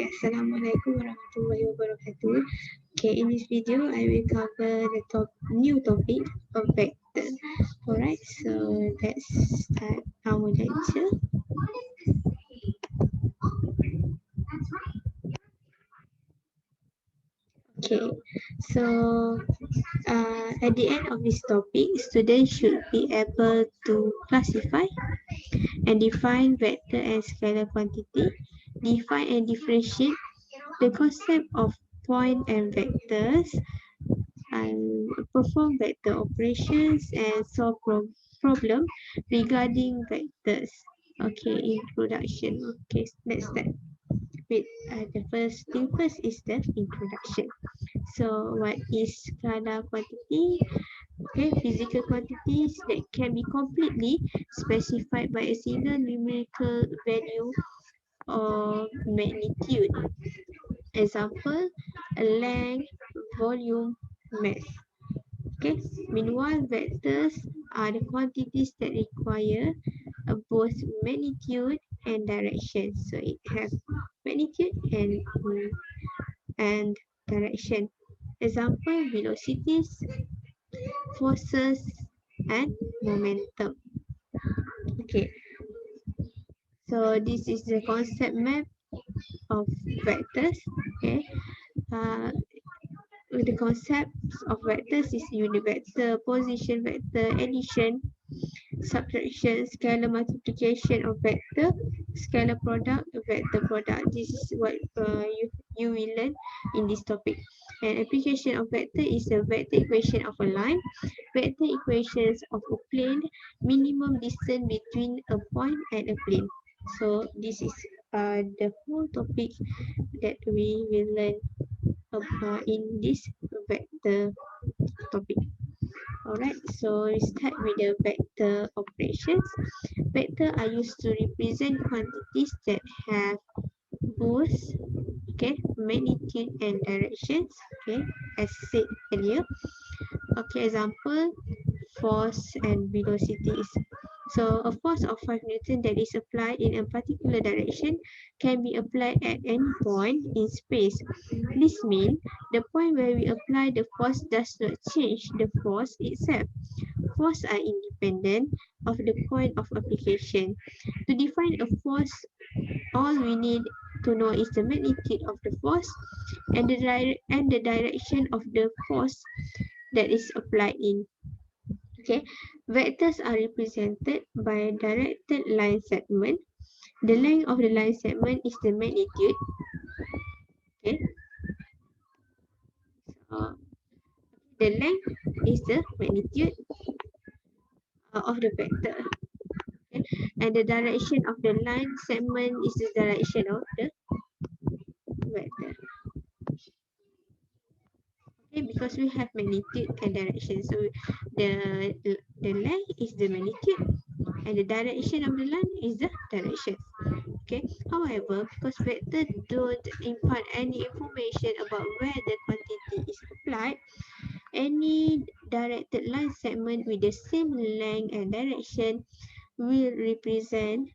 Okay, Assalamualaikum warahmatullahi wabarakatuh. Okay, in this video, I will cover the new topic of vector. Alright, so let's start our lecture. Okay, so at the end of this topic, students should be able to classify and define vector and scalar quantity, define and differentiate the concept of point and vectors, and perform vector operations and solve problem regarding vectors. Okay, introduction. Okay, let's start with the first thing first is the introduction. So what is scalar quantity? Okay, physical quantities that can be completely specified by a single numerical value or magnitude. Example, length, volume, mass. Okay. Meanwhile, vectors are the quantities that require both magnitude and direction. So it has magnitude and direction. Example, velocities, forces, and momentum. Okay. So this is the concept map of vectors. Okay. Uh, the concepts of vectors is unit vector, position vector, addition, subtraction, scalar multiplication of vector, scalar product, vector product. This is what you will learn in this topic. And application of vector is a vector equation of a line, vector equations of a plane, minimum distance between a point and a plane. So this is the whole topic that we will learn in this vector topic. Alright, so we start with the vector operations. Vector are used to represent quantities that have both magnitude and directions, as said earlier. Okay, example, force and velocities. So a force of 5 Newton that is applied in a particular direction can be applied at any point in space. This means the point where we apply the force does not change the force itself. Force are independent of the point of application. To define a force, all we need to know is the magnitude of the force and the direction of the force that is applied in. Okay, vectors are represented by a directed line segment. The length of the line segment is the magnitude. Okay, so the length is the magnitude of the vector. Okay, and the direction of the line segment is the direction of the vector. Okay, because we have magnitude and direction, so the length is the magnitude and the direction of the line is the direction. Okay, however, because vector don't impart any information about where the quantity is applied, any directed line segment with the same length and direction will represent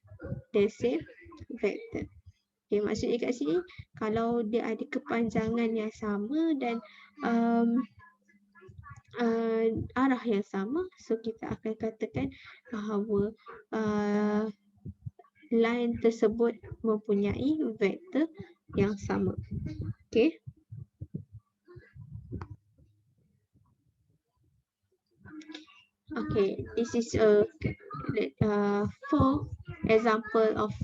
the same vector. Okay, maksudnya kat sini, kalau dia ada kepanjangan yang sama dan arah yang sama, so kita akan katakan bahawa line tersebut mempunyai vektor yang sama. Okay. Okay, this is a four example of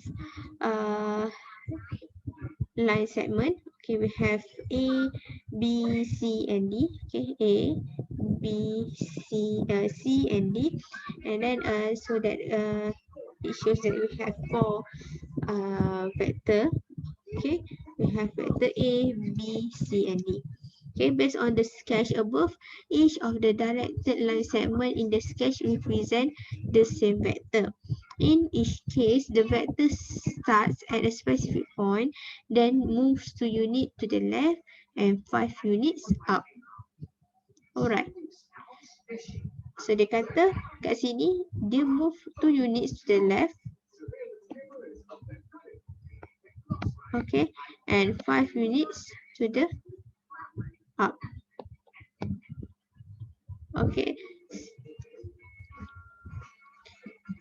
line segment. Okay, we have A, B, C, and D. Okay, A, B, C, and D, and then so that it shows that we have four vector. Okay, we have vector A, B, C, and D. Okay, based on the sketch above, each of the directed line segment in the sketch represent the same vector. In each case, the vector starts at a specific point, then moves 2 units to the left and 5 units up. Alright. So dia kata kat sini dia move 2 units to the left okay, and 5 units to the up. Okay,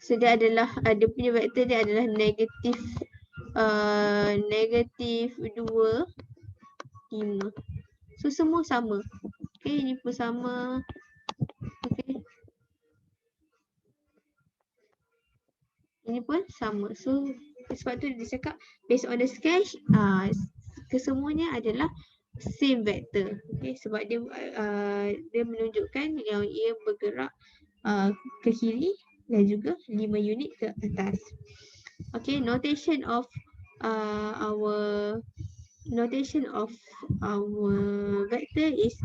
so dia adalah dia punya vektor dia adalah negatif negatif 2, 5. So semua sama. Okay, ini pun sama. Okay, ini pun sama. So sebab tu dia cakap based on the sketch, kesemuanya adalah same vector. Okay, sebab dia menunjukkan yang ia bergerak ke kiri dan juga 5 unit ke atas. Okay, notation of our vector is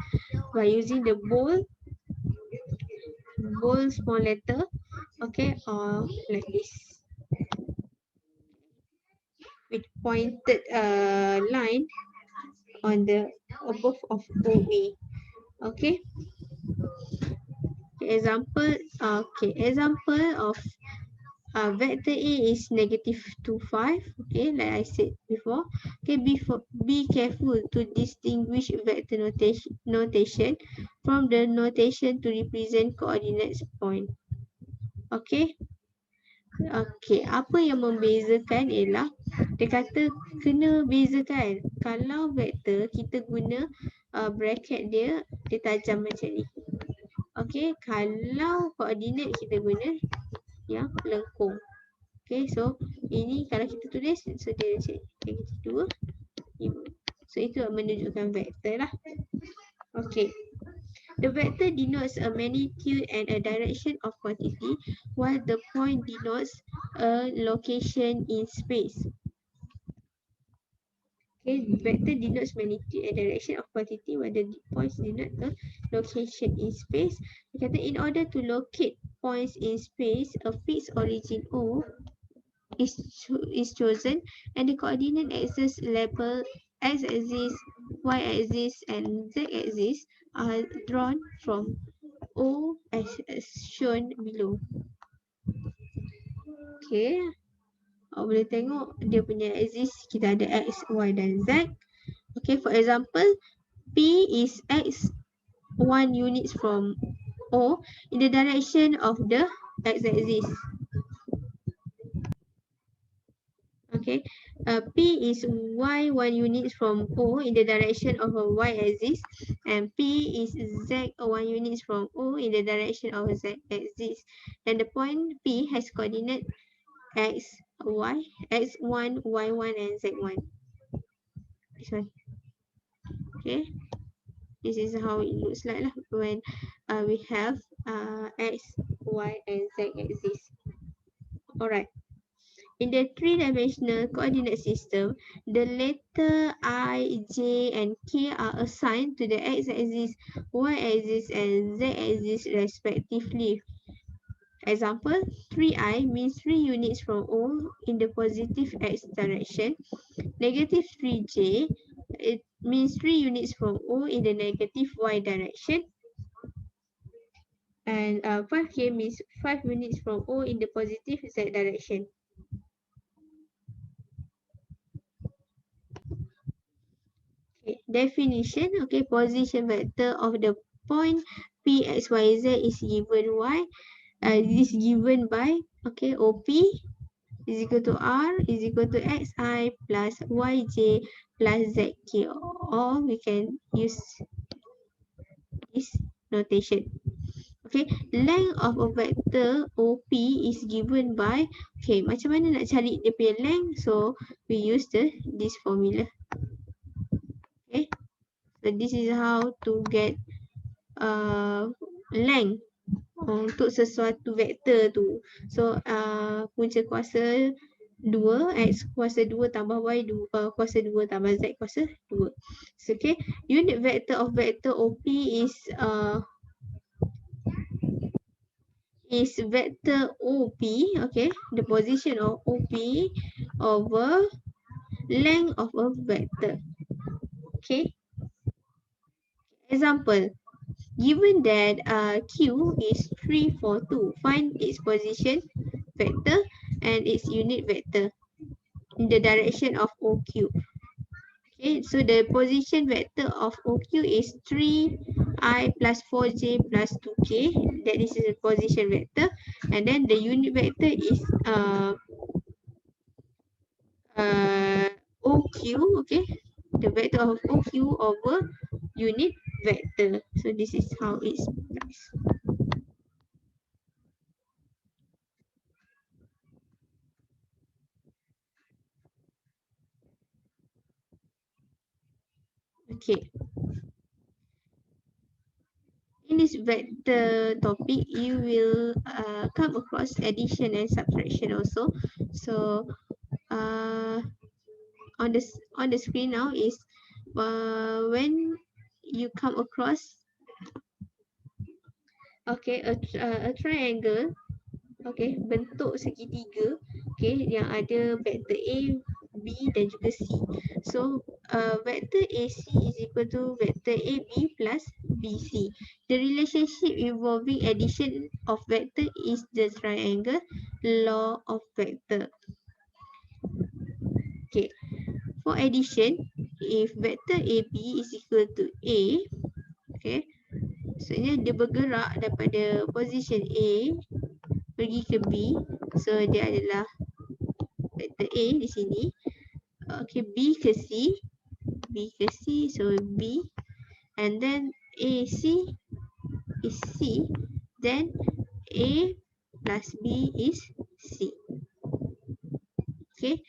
by using the bold small letter, okay, or like this with pointed line on the above of OA. Okay, example of vector A is negative 2, 5. Okay, like I said before. Okay, be careful to distinguish vector notation from the notation to represent coordinates point. Okay. Okay, apa yang membezakan ialah dia kata kena bezakan. Kalau vektor kita guna bracket dia tajam macam ni. Okay, kalau koordinat kita guna yang lengkung. Okay, so ini kalau kita tulis, so dia macam ni. 2, 5. So itu menunjukkan vektor lah. Okay. The vector denotes a magnitude and a direction of quantity, while the point denotes a location in space. Okay, vector denotes magnitude and direction of quantity, while the points denote a location in space. Because in order to locate points in space, a fixed origin O is chosen, and the coordinate axes labeled x-axis, y-axis, and z-axis are drawn from O as shown below. Okay, boleh tengok dia punya axis kita ada x, y dan z. Okay, for example, P is x 1 units from O in the direction of the x-axis. Okay, P is y 1 units from O in the direction of a y-axis, and P is z 1 units from O in the direction of a z-axis. And the point P has coordinate x, y, x1, y1, and z1. This one. Okay, this is how it looks like lah when we have x, y, and z axis. Alright. In the three-dimensional coordinate system, the letter I, J, and K are assigned to the x-axis, y-axis, and z-axis respectively. Example, 3i means 3 units from O in the positive x direction. Negative 3j, it means 3 units from O in the negative y direction. And 5k means 5 units from O in the positive z direction. Okay, definition, okay, position vector of the point P, X, Y, Z is given is given by, okay, OP is equal to R is equal to XI plus YJ plus ZK, or we can use this notation. Okay, length of a vector OP is given by, okay, macam mana nak cari dia punya length? So we use this formula. Okay, so this is how to get length untuk sesuatu vektor tu. So punca kuasa 2, X kuasa 2 tambah Y kuasa 2 tambah Z kuasa 2. So, okay, unit vector of vector OP is vector OP, okay, the position of OP over length of a vector. Okay, example, given that Q is 3, 4, 2, find its position vector and its unit vector. in the direction of OQ. Okay, so the position vector of OQ is 3i plus 4j plus 2k. That is the position vector. And then the unit vector is OQ, okay? The vector of OQ over unit vector. So this is how it's nice. Okay. In this vector topic, you will come across addition and subtraction also. So on the screen now is when you come across okay a triangle, okay, bentuk segitiga, okay, yang ada vektor A, B dan juga C. So vector AC is equal to vector AB plus BC. The relationship involving addition of vector is the triangle law of vector. Okay, for addition, if vector AB is equal to A, okay, maksudnya dia bergerak daripada position A pergi ke B, so dia adalah vector A di sini. Okay, B ke C, so B, and then AC is C, then A plus B is C. Okay,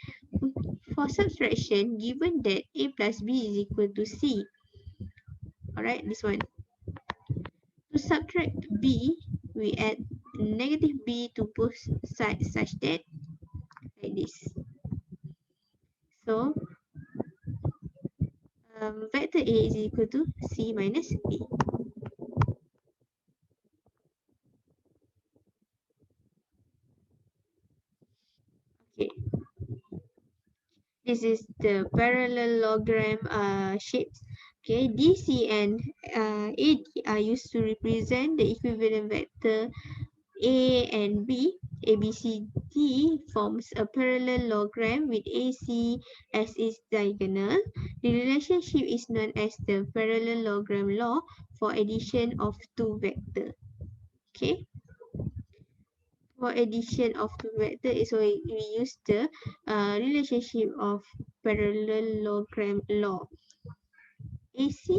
for subtraction, given that A plus B is equal to C, alright, this one. To subtract B, we add negative B to both sides such that like this. So vector A is equal to C minus B. Okay, this is the parallelogram shapes. Okay, DC and AD are used to represent the equivalent vector A and B. ABCD forms a parallelogram with AC as its diagonal. The relationship is known as the parallelogram law for addition of two vectors. Okay, for addition of two vectors, so we use the relationship of parallelogram law. AC,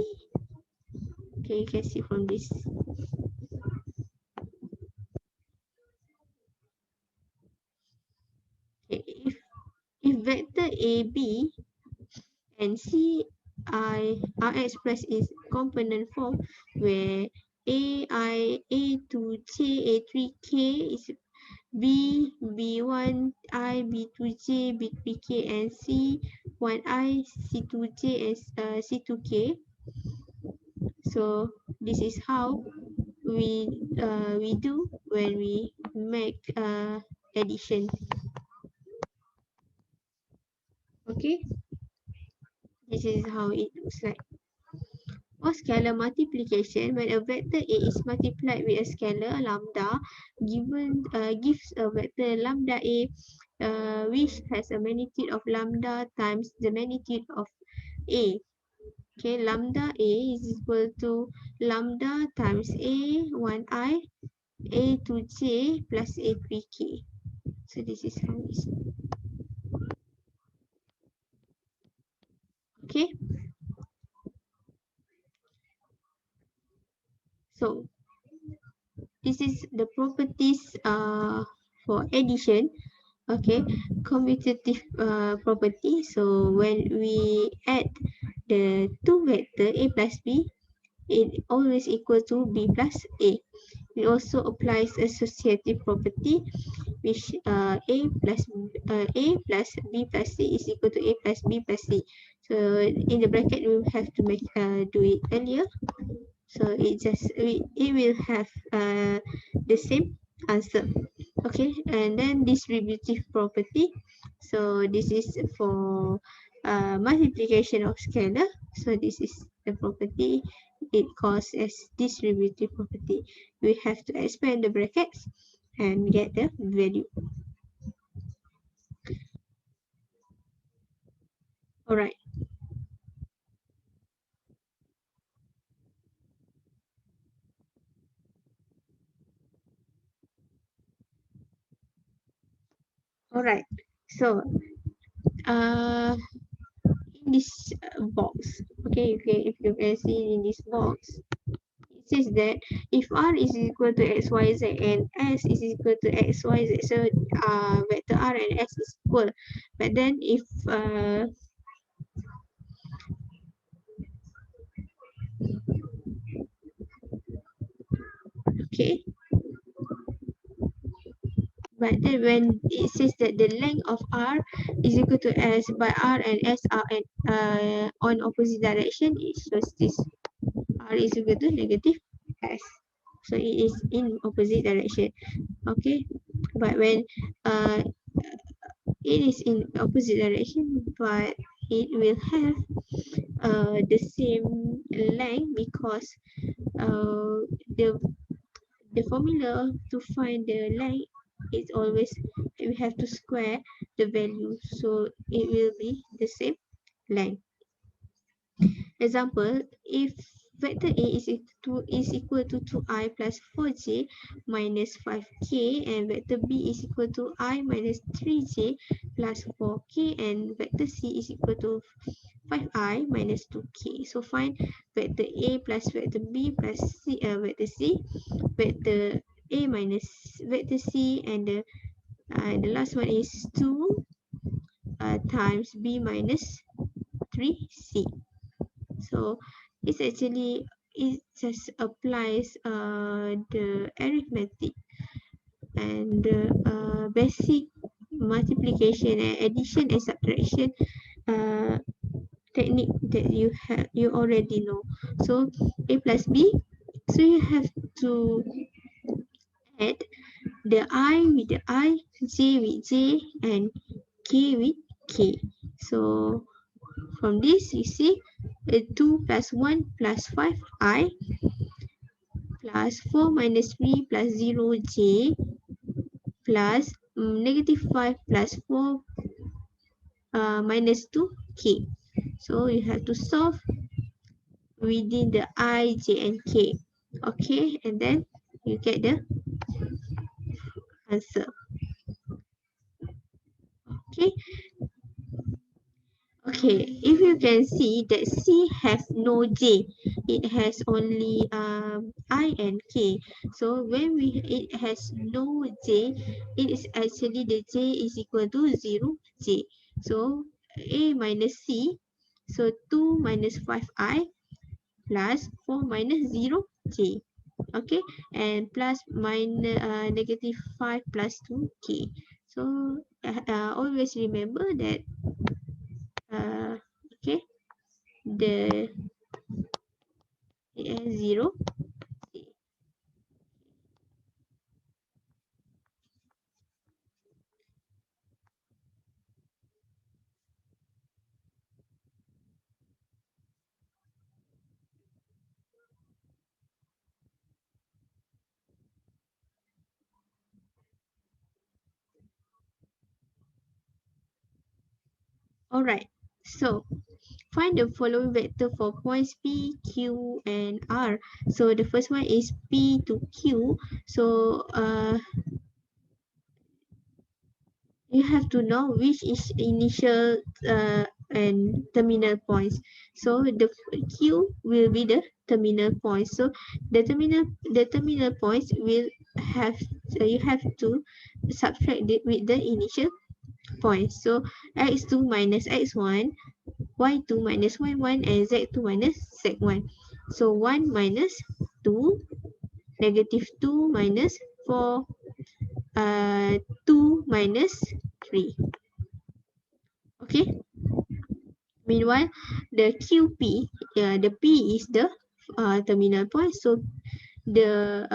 okay, you can see from this. Okay, if vector AB and CI are expressed in component form where AI, A2J, A3K is B, B1I, B2J, B3K, and C1I, C2J, and C2K. So this is how we do when we make addition. Okay, this is how it looks like. For scalar multiplication, when a vector A is multiplied with a scalar lambda, gives a vector lambda A, which has a magnitude of lambda times the magnitude of A. Okay, lambda A is equal to lambda times A1I, A2J plus A3K. So this is how it is. Okay. So this is the properties for addition. Okay, commutative property. So when we add the two vector A plus B, it always equal to B plus A. It also applies associative property, which A plus B plus C is equal to A plus B plus C. So in the bracket, we have to make do it earlier. So it will have the same answer. Okay, and then distributive property. So this is for multiplication of scalar. So this is the property it calls as distributive property. We have to expand the brackets and get the value. All right. All right. So, uh, in this box, okay, if you can see in this box, it says that if R is equal to XYZ and S is equal to XYZ, so vector R and S is equal. But then if okay, but then when it says that the length of R is equal to S, but R and S are on opposite direction, it shows this R is equal to negative S. So it is in opposite direction. Okay, but when uh, it is in opposite direction, but it will have the same length because uh, the the formula to find the length is always we have to square the value, so it will be the same length. Example, if vector A is equal to 2i plus 4j minus 5k, and vector B is equal to I minus 3j plus 4k, and vector C is equal to 5i minus 2k. So find vector A plus vector B plus vector C, vector A minus vector C, and the last one is 2 times B minus 3c. So it's actually, it just applies the arithmetic and basic multiplication and addition and subtraction uh, technique that you already know. So A plus B, so you have to add the I with the I, J with J, and K with K. So from this you see 2 plus 1 plus 5i plus 4 minus 3 plus 0j plus negative 5 plus 4 minus 2k. So you have to solve within the I, J, and K. Okay, and then you get the answer. Okay, okay. If you can see that C has no J, it has only I and K. So when it has no J, it is actually the J is equal to 0j. So A minus C, so 2 minus 5i plus 4 minus 0j. Okay, and plus minus negative 5 plus 2k. So always remember that okay, the 0. All right, so find the following vector for points P, Q, and R. So the first one is P to Q. So you have to know which is initial and terminal points. So the Q will be the terminal point. So the terminal points will have you have to subtract it with the initial points. So x2 minus x1, y2 minus y1, and z2 minus z1. So 1 minus 2, negative 2 minus 4, 2 minus 3. Okay. Meanwhile, the QP, the P is the terminal point. So the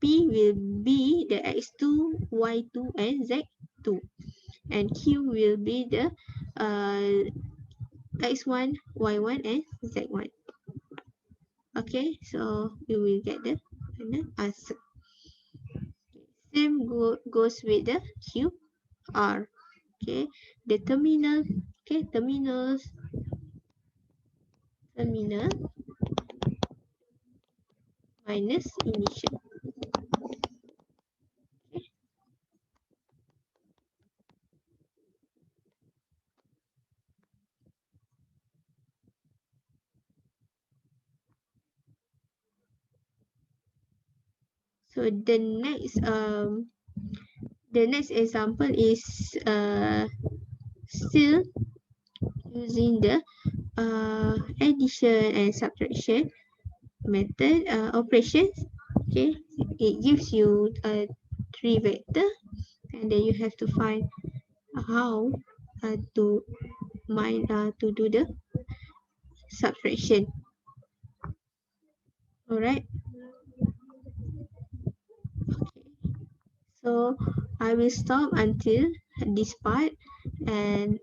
P will be the x2, y2, and z2. And Q will be the x1, y1, and z1. Okay, so you will get the final answer. Same goes with the QR. Okay, the terminal Okay, terminal minus initial. Okay. So the next example is still using the addition and subtraction method operations. Okay, it gives you three vector, and then you have to find how to do the subtraction. All right. Okay. So I will stop until this part, and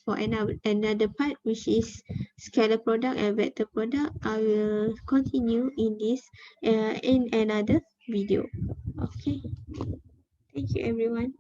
for another part, which is scalar product and vector product, I will continue in this in another video. Okay. Thank you, everyone.